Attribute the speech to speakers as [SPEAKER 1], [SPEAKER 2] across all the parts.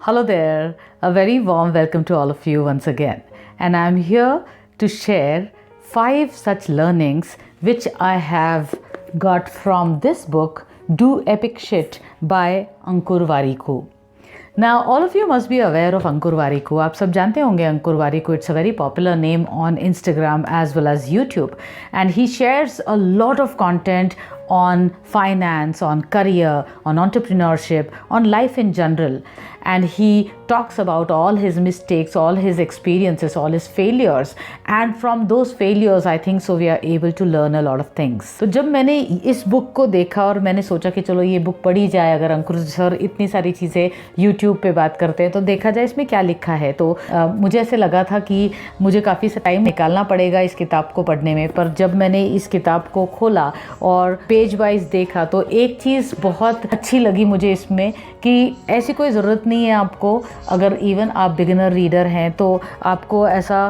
[SPEAKER 1] Hello there, a very warm welcome to all of you once again. And I'm here to share 5 such learnings which I have got from this book, Do Epic Shit by Ankur Warikoo. Now, all of you must be aware of Ankur Warikoo. आप सब जानते होंगे Ankur Warikoo. It's a very popular name on Instagram as well as YouTube. And he shares a lot of content on finance, on career, on entrepreneurship, on life in general. And he talks about all his mistakes, all his experiences, all his failures. And from those failures, I think so we are able to learn a lot of things. तो जब मैंने इस book को देखा और मैंने सोचा कि चलो ये बुक पढ़ी जाए, अगर अंकुर सर इतनी सारी चीज़ें YouTube पे बात करते हैं तो देखा जाए इसमें क्या लिखा है। तो मुझे ऐसे लगा था कि मुझे काफ़ी सा टाइम निकालना पड़ेगा इस किताब को पढ़ने में। पर जब मैंने इस किताब को खोला और पेज वाइज देखा तो एक चीज़ बहुत अच्छी लगी मुझे इसमें कि ऐसी कोई ज़रूरत नहीं है आपको, अगर इवन आप बिगिनर रीडर हैं तो आपको ऐसा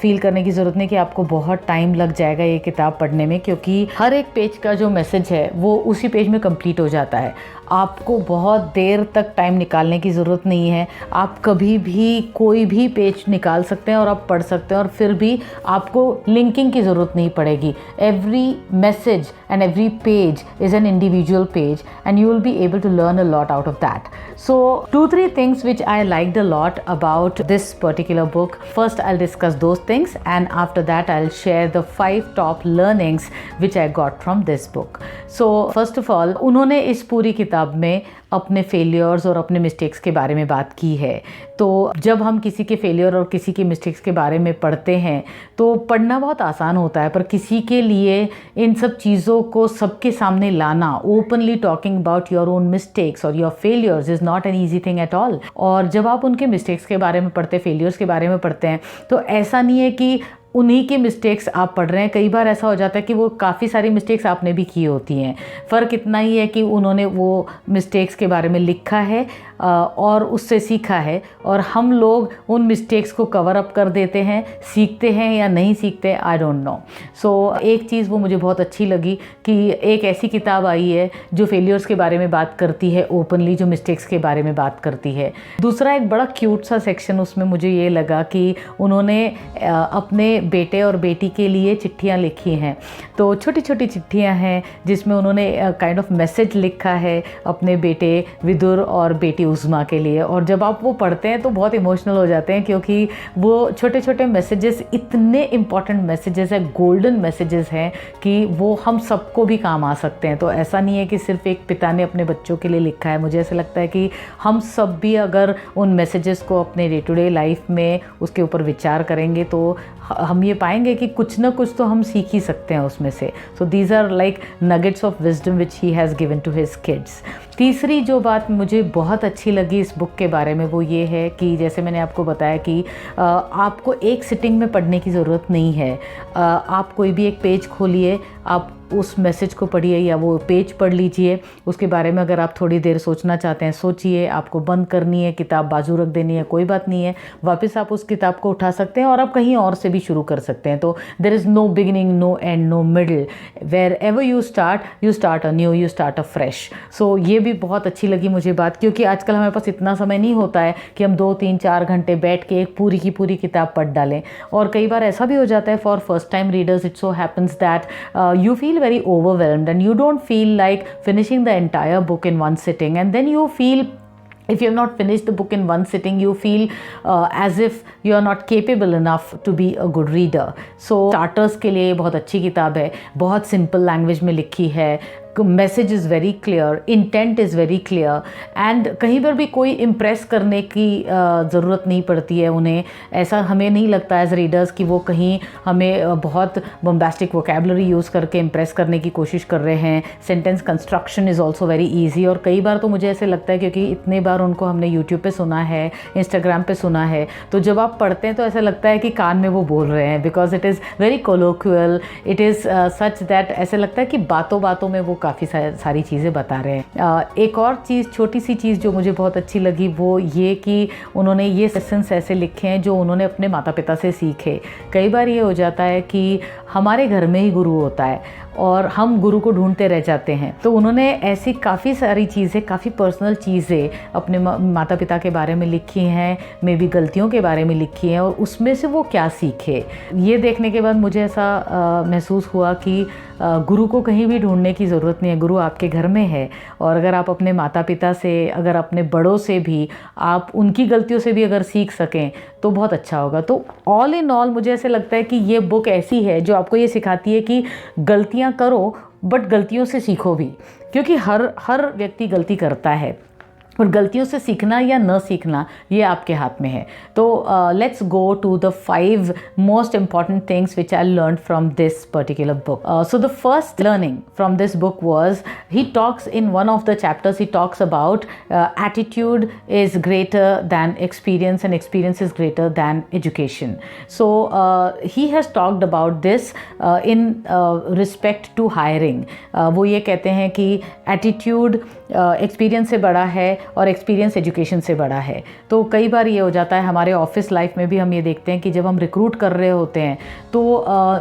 [SPEAKER 1] फील करने की ज़रूरत नहीं कि आपको बहुत टाइम लग जाएगा ये किताब पढ़ने में, क्योंकि हर एक पेज का जो मैसेज है वो उसी पेज में कंप्लीट हो जाता है। आपको बहुत देर तक टाइम निकालने की ज़रूरत नहीं है। आप कभी भी कोई भी पेज निकाल सकते हैं और आप पढ़ सकते हैं और फिर भी आपको लिंकिंग की ज़रूरत नहीं पड़ेगी। Every message and every page is an individual page and you will be able to learn a lot out of that. So 2-3 things which I liked a lot about this particular book. First, I'll discuss those things, and after that I'll share the 5 top learnings which I got from this book. So first of all, उन्होंने इस पूरी किताब में अपने failures और अपने mistakes के बारे में बात की है। तो जब हम किसी के फेलियर और किसी के मिस्टेक्स के बारे में पढ़ते हैं तो पढ़ना बहुत आसान होता है, पर किसी के लिए इन सब चीज़ों को सबके सामने लाना, openly talking about your own mistakes और your failures is not an easy thing at all. और जब आप उनके मिस्टेक्स के बारे में पढ़ते, फेलियर्स के बारे में पढ़ते हैं तो ऐसा नहीं है कि उन्हीं की मिस्टेक्स आप पढ़ रहे हैं। कई बार ऐसा हो जाता है कि वो काफ़ी सारी मिस्टेक्स आपने भी की होती हैं। फ़र्क इतना ही है कि उन्होंने वो मिस्टेक्स के बारे में लिखा है और उससे सीखा है, और हम लोग उन मिस्टेक्स को कवर अप कर देते हैं, सीखते हैं या नहीं सीखते, आई डोंट नो। सो एक चीज़ वो मुझे बहुत अच्छी लगी कि एक ऐसी किताब आई है जो फेलियर्स के बारे में बात करती है ओपनली, जो मिस्टेक्स के बारे में बात करती है। दूसरा एक बड़ा क्यूट सा सेक्शन उसमें मुझे ये लगा कि उन्होंने अपने बेटे और बेटी के लिए चिट्ठियाँ लिखी हैं। तो छोटी छोटी चिट्ठियाँ हैं जिसमें उन्होंने काइंड ऑफ मैसेज लिखा है अपने बेटे विदुर और बेटी उज़्मा के लिए। और जब आप वो पढ़ते हैं तो बहुत इमोशनल हो जाते हैं, क्योंकि वो छोटे छोटे मैसेजेस इतने इम्पॉर्टेंट मैसेजेस हैं, गोल्डन मैसेजेस हैं कि वो हम सबको भी काम आ सकते हैं। तो ऐसा नहीं है कि सिर्फ एक पिता ने अपने बच्चों के लिए लिखा है। मुझे ऐसा लगता है कि हम सब भी अगर उन मैसेजेस को अपने डे टू डे लाइफ में उसके ऊपर विचार करेंगे तो हम ये पाएंगे कि कुछ ना कुछ तो हम सीख ही सकते हैं उसमें से। So these are like nuggets of wisdom which he has given to his kids. तीसरी जो बात मुझे बहुत अच्छी लगी इस बुक के बारे में वो ये है कि जैसे मैंने आपको बताया कि आपको एक सिटिंग में पढ़ने की ज़रूरत नहीं है। आप कोई भी एक पेज खोलिए, आप उस मैसेज को पढ़िए या वो पेज पढ़ लीजिए। उसके बारे में अगर आप थोड़ी देर सोचना चाहते हैं सोचिए, आपको बंद करनी है, किताब बाजू रख देनी है, कोई बात नहीं है, वापस आप उस किताब को उठा सकते हैं और आप कहीं और से भी शुरू कर सकते हैं। तो there is no beginning, no end, no middle. Wherever you start a new, you start a fresh. So ये भी बहुत अच्छी लगी मुझे बात, क्योंकि आजकल हमारे पास इतना समय नहीं होता है कि हम 2-3-4 घंटे बैठ के एक पूरी की पूरी किताब पढ़ डालें। और कई बार ऐसा भी हो जाता है for first time readers, it so happens that you feel very overwhelmed and you don't feel like finishing the entire book in one sitting, and then you feel, if you have not finished the book in one sitting, you feel as if you are not capable enough to be a good reader. So starters के लिए बहुत अच्छी किताब है, बहुत simple language में लिखी है, message is very clear, intent is very clear, and कहीं पर भी कोई इम्प्रेस करने की ज़रूरत नहीं पड़ती है उन्हें। ऐसा हमें नहीं लगता एज रीडर्स कि वो कहीं हमें बहुत बम्बास्टिक वोकेबलरी यूज़ करके इम्प्रेस करने की कोशिश कर रहे हैं। Sentence construction is also very easy, और कई बार तो मुझे ऐसे लगता है क्योंकि इतने बार उनको हमने यूट्यूब पे सुना है, इंस्टाग्राम पे सुना है, तो जब आप पढ़ते हैं तो ऐसा लगता है कि कान में वो बोल रहे हैं, because it is very colloquial, it is such that ऐसे लगता है कि बातों बातों में वो काफ़ी सारी चीज़ें बता रहे हैं। एक और चीज़, छोटी सी चीज़ जो मुझे बहुत अच्छी लगी वो ये कि उन्होंने ये सेशंस ऐसे लिखे हैं जो उन्होंने अपने माता पिता से सीखे। कई बार ये हो जाता है कि हमारे घर में ही गुरु होता है और हम गुरु को ढूंढते रह जाते हैं। तो उन्होंने ऐसी काफ़ी सारी चीज़ें, काफ़ी पर्सनल चीज़ें अपने माता पिता के बारे में लिखी हैं, मे बी गलतियों के बारे में लिखी हैं, और उसमें से वो क्या सीखे। ये देखने के बाद मुझे ऐसा महसूस हुआ कि गुरु को कहीं भी ढूंढने की ज़रूरत नहीं है, गुरु आपके घर में है। और अगर आप अपने माता पिता से, अगर अपने बड़ों से भी, आप उनकी गलतियों से भी अगर सीख सकें तो बहुत अच्छा होगा। तो ऑल इन ऑल मुझे ऐसे लगता है कि ये बुक ऐसी है जो आपको ये सिखाती है कि गलतियां करो बट गलतियों से सीखो भी, क्योंकि हर व्यक्ति गलती करता है, और गलतियों से सीखना या न सीखना ये आपके हाथ में है। तो let's go to the 5 most important things which I learned from this particular book. So the first learning from this book was, he talks in one of the chapters, he talks about attitude is greater than experience and experience is greater than education. So he has talked about this in respect to hiring. वो ये कहते हैं कि attitude experience से बड़ा है और experience education से बड़ा है। तो कई बार ये हो जाता है, हमारे ऑफिस लाइफ में भी हम ये देखते हैं कि जब हम रिक्रूट कर रहे होते हैं तो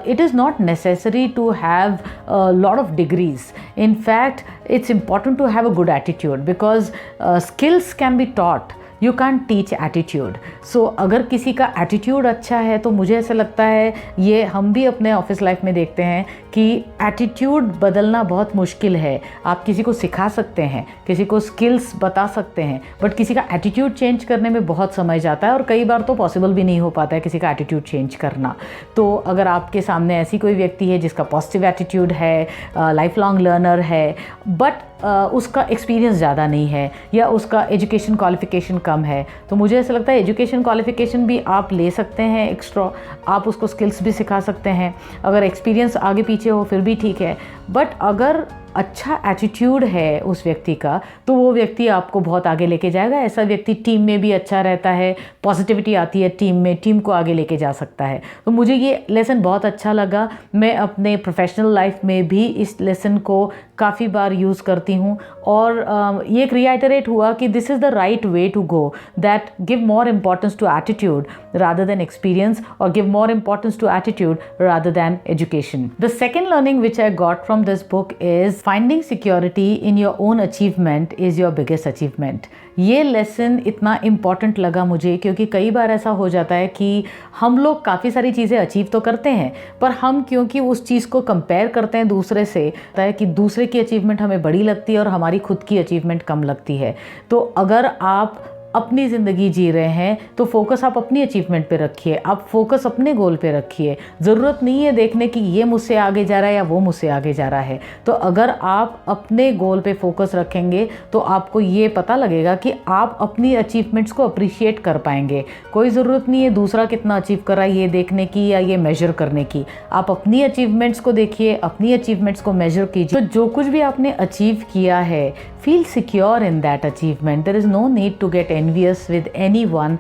[SPEAKER 1] it is not necessary to have lot of degrees. In fact it's important to have a good attitude, because skills can be taught, you can teach attitude. So अगर किसी का एटीट्यूड अच्छा है तो मुझे ऐसा लगता है, ये हम भी अपने ऑफिस लाइफ में देखते हैं कि एटीट्यूड बदलना बहुत मुश्किल है। आप किसी को सिखा सकते हैं, किसी को स्किल्स बता सकते हैं, बट किसी का एटीट्यूड चेंज करने में बहुत समय जाता है, और कई बार तो पॉसिबल भी नहीं हो पाता है किसी का एटीट्यूड चेंज करना। तो अगर आपके सामने ऐसी कोई व्यक्ति है जिसका पॉजिटिव एटीट्यूड है, लाइफ लॉन्ग लर्नर है, बट उसका एक्सपीरियंस ज़्यादा नहीं है या उसका एजुकेशन क्वालिफिकेशन कम है, तो मुझे ऐसा लगता है एजुकेशन क्वालिफिकेशन भी आप ले सकते हैं एक्स्ट्रा, आप उसको स्किल्स भी सिखा सकते हैं। अगर एक्सपीरियंस आगे पीछे हो फिर भी ठीक है, बट अगर अच्छा एटीट्यूड है उस व्यक्ति का तो वो व्यक्ति आपको बहुत आगे लेके जाएगा। ऐसा व्यक्ति टीम में भी अच्छा रहता है, पॉजिटिविटी आती है टीम में, टीम को आगे लेके जा सकता है। तो मुझे ये लेसन बहुत अच्छा लगा। मैं अपने प्रोफेशनल लाइफ में भी इस लेसन को काफ़ी बार यूज़ करती हूँ, और ये एक रिआइटरेट हुआ कि this is the right way to go, that give more importance to attitude rather than experience, or give more importance to attitude rather than education. The second learning which I got from this book is finding security in your own achievement is your biggest achievement. ये lesson इतना important लगा मुझे, क्योंकि कई बार ऐसा हो जाता है कि हम लोग काफ़ी सारी चीज़ें अचीव तो करते हैं, पर हम क्योंकि उस चीज़ को कंपेयर करते हैं दूसरे से, होता है कि दूसरे की अचीवमेंट हमें बड़ी लगती है और हमारी खुद की अचीवमेंट कम लगती है। तो अगर आप अपनी ज़िंदगी जी रहे हैं तो फोकस आप अपनी अचीवमेंट पे रखिए, आप फोकस अपने गोल पे रखिए। ज़रूरत नहीं है देखने की ये मुझसे आगे जा रहा है या वो मुझसे आगे जा रहा है। तो अगर आप अपने गोल पे फोकस रखेंगे तो आपको ये पता लगेगा कि आप अपनी अचीवमेंट्स को अप्रिशिएट कर पाएंगे। कोई ज़रूरत नहीं है दूसरा कितना अचीव कर रहा है ये देखने की या ये मेजर करने की। आप अपनी अचीवमेंट्स को देखिए, अपनी अचीवमेंट्स को मेजर कीजिए। तो जो कुछ भी आपने अचीव किया है, feel secure in that achievement. There is no need to get envious with anyone,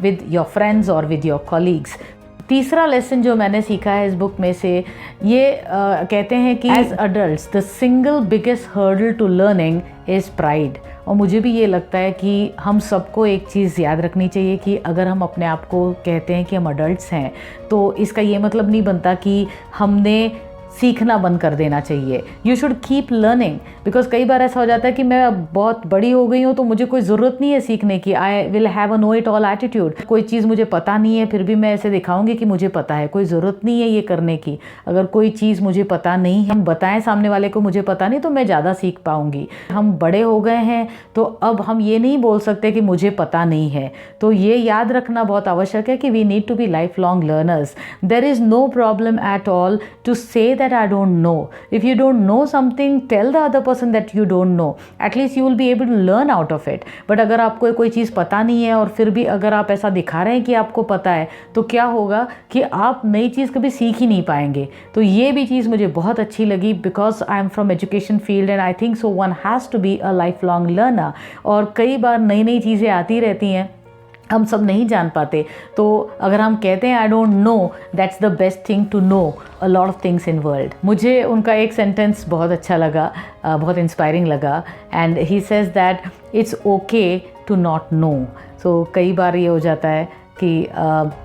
[SPEAKER 1] with your friends or with your colleagues. तीसरा लेसन जो मैंने सीखा है इस बुक में से, ये कहते हैं कि as adults the single biggest hurdle to learning is pride. और मुझे भी ये लगता है कि हम सबको एक चीज़ याद रखनी चाहिए कि अगर हम अपने आप को कहते हैं कि हम अडल्ट्स हैं, तो इसका ये मतलब नहीं बनता कि हमने सीखना बंद कर देना चाहिए। You should keep learning, because कई बार ऐसा हो जाता है कि मैं बहुत बड़ी हो गई हूँ तो मुझे कोई ज़रूरत नहीं है सीखने की। I will have a know it all attitude. कोई चीज़ मुझे पता नहीं है फिर भी मैं ऐसे दिखाऊंगी कि मुझे पता है, कोई ज़रूरत नहीं है ये करने की। अगर कोई चीज़ मुझे पता नहीं है, हम बताएं सामने वाले को मुझे पता नहीं, तो मैं ज़्यादा सीख पाऊंगी। हम बड़े हो गए हैं तो अब हम ये नहीं बोल सकते कि मुझे पता नहीं है। तो ये याद रखना बहुत आवश्यक है कि we need to be life long learners. There is no problem at all to say that I don't know. If you don't know something, tell the other person that you don't know. At least you will be able to learn out of it. But अगर आपको कोई चीज़ पता नहीं है और फिर भी अगर आप ऐसा दिखा रहे हैं कि आपको पता है, तो क्या होगा कि आप नई चीज़ कभी सीख ही नहीं पाएंगे। तो ये भी चीज़ मुझे बहुत अच्छी लगी, because I am from education field and I think so one has to be a life long learner. और कई बार नई नई चीज़ें आती रहती हैं, हम सब नहीं जान पाते। तो अगर हम कहते हैं I don't know, that's the best thing to know a lot of things in world. मुझे उनका एक सेंटेंस बहुत अच्छा लगा, बहुत इंस्पायरिंग लगा, and he says that it's okay to not know. So कई बार ये हो जाता है कि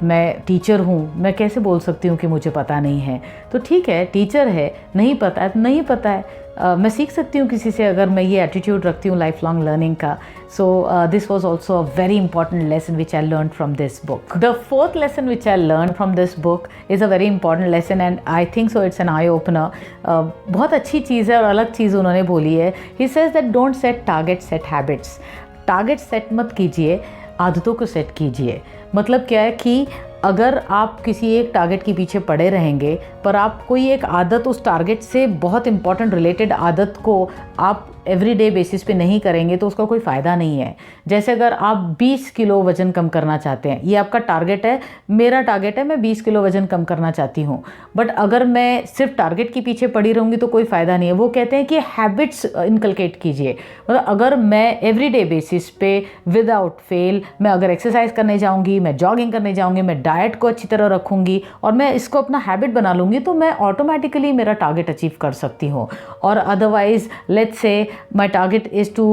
[SPEAKER 1] मैं टीचर हूँ, मैं कैसे बोल सकती हूँ कि मुझे पता नहीं है। तो ठीक है, टीचर है, नहीं पता है तो नहीं पता है। मैं सीख सकती हूँ किसी से अगर मैं ये एटीट्यूड रखती हूँ लाइफ लॉन्ग लर्निंग का। So this was also a very important lesson which I learn from this book. The fourth lesson which I learn from this book is a very important lesson and I think so it's an eye opener. बहुत अच्छी चीज़ है और अलग चीज़ उन्होंने बोली है। ही says that don't set target, set habits. Target set मत कीजिए, आदतों को सेट कीजिए। मतलब क्या है कि अगर आप किसी एक टारगेट के पीछे पड़े रहेंगे पर आप कोई एक आदत उस टारगेट से बहुत इंपॉर्टेंट रिलेटेड आदत को आप एवरीडे बेसिस पे नहीं करेंगे तो उसका कोई फ़ायदा नहीं है। जैसे अगर आप 20 किलो वज़न कम करना चाहते हैं, ये आपका टारगेट है, मेरा टारगेट है मैं 20 किलो वज़न कम करना चाहती हूँ, बट अगर मैं सिर्फ टारगेट के पीछे पड़ी रहूँगी तो कोई फ़ायदा नहीं है। वो कहते हैं कि हैबिट्स इनकलकेट कीजिए। मतलब अगर मैं एवरीडे बेसिस पे विदाउट फेल मैं अगर एक्सरसाइज करने जाऊँगी, मैं जॉगिंग करने जाऊँगी, मैं डाइट को अच्छी तरह रखूँगी और मैं इसको अपना हैबिट बना लूँगी तो मैं ऑटोमेटिकली मेरा टारगेट अचीव कर सकती हूँ। और otherwise let's say my target is to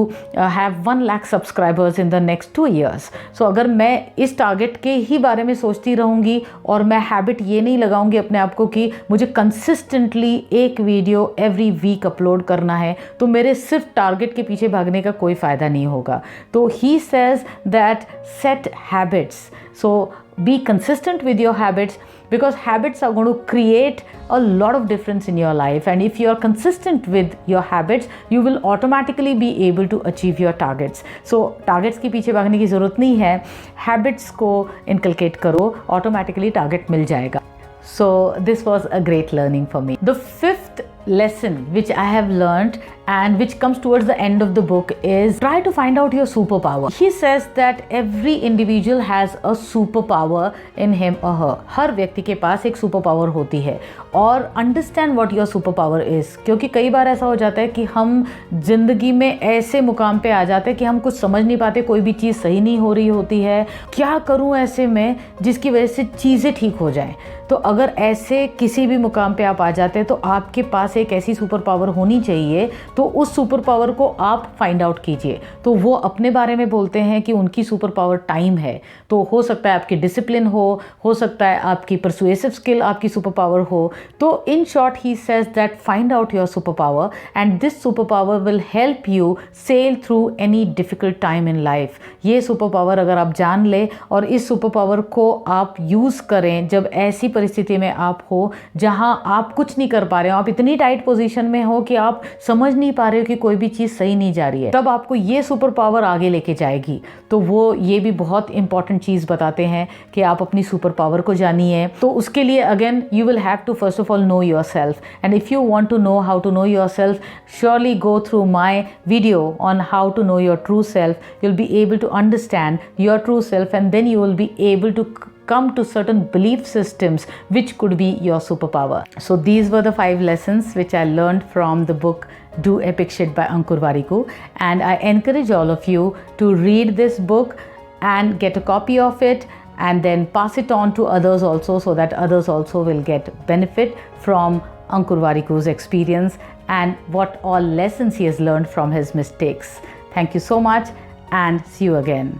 [SPEAKER 1] have 1 lakh subscribers in the next 2 years. So अगर मैं इस टारगेट के ही बारे में सोचती रहूँगी और मैं हैबिट ये नहीं लगाऊंगी अपने आप को कि मुझे कंसिस्टेंटली एक वीडियो एवरी वीक अपलोड करना है, तो मेरे सिर्फ टारगेट के पीछे भागने का कोई फ़ायदा नहीं होगा। तो he says that set habits. So be consistent with your habits because habits are going to create a lot of difference in your life, and if you are consistent with your habits you will automatically be able to achieve your targets. So targets के पीछे भागने की ज़रूरत नहीं है, habits को inculcate करो, automatically target मिल जाएगा. So this was a great learning for me. The fifth lesson which I have learned and which comes towards the end of the book is try to find out your superpower. He says that every individual has a superpower in him or her. हर व्यक्ति के पास एक super power होती है और understand what your super power is, क्योंकि कई बार ऐसा हो जाता है कि हम जिंदगी में ऐसे मुकाम पे आ जाते हैं कि हम कुछ समझ नहीं पाते, कोई भी चीज़ सही नहीं हो रही होती है, क्या करूं ऐसे में जिसकी वजह से चीज़ें ठीक हो जाएं। तो अगर ऐसे किसी भी मुकाम पे आप आ जाते हैं तो आपके पास एक ऐसी सुपर पावर होनी चाहिए, तो उस सुपर पावर को आप फाइंड आउट कीजिए। तो वो अपने बारे में बोलते हैं कि उनकी सुपर पावर टाइम है। तो हो सकता है आपकी डिसिप्लिन हो सकता है आपकी परसुएसिव स्किल आपकी सुपर पावर हो। तो in short he says that find out your super power and this super power will help you sail through any difficult time in life. ये सुपर पावर अगर आप जान लें और इस सुपर पावर को आप यूज़ करें जब ऐसी परिस्थिति में आप हो जहां आप कुछ नहीं कर पा रहे हो, आप इतनी टाइट पोजीशन में हो कि आप समझ नहीं पा रहे हो कि कोई भी चीज़ सही नहीं जा रही है, तब आपको ये सुपर पावर आगे लेके जाएगी। तो वो ये भी बहुत इंपॉर्टेंट चीज़ बताते हैं कि आप अपनी सुपर पावर को जानिए। तो उसके लिए again you will have to first of all know yourself, and if you want to know how to know yourself, surely go through my video on how to know your true self. You'll be able to understand your true self and then you will be able to come to certain belief systems which could be your superpower. So these were the 5 lessons which I learned from the book Do Epic Shit by Ankur Warikoo, and I encourage all of you to read this book and get a copy of it and then pass it on to others also, so that others also will get benefit from Ankur Warikoo's experience and what all lessons he has learned from his mistakes. Thank you so much and see you again.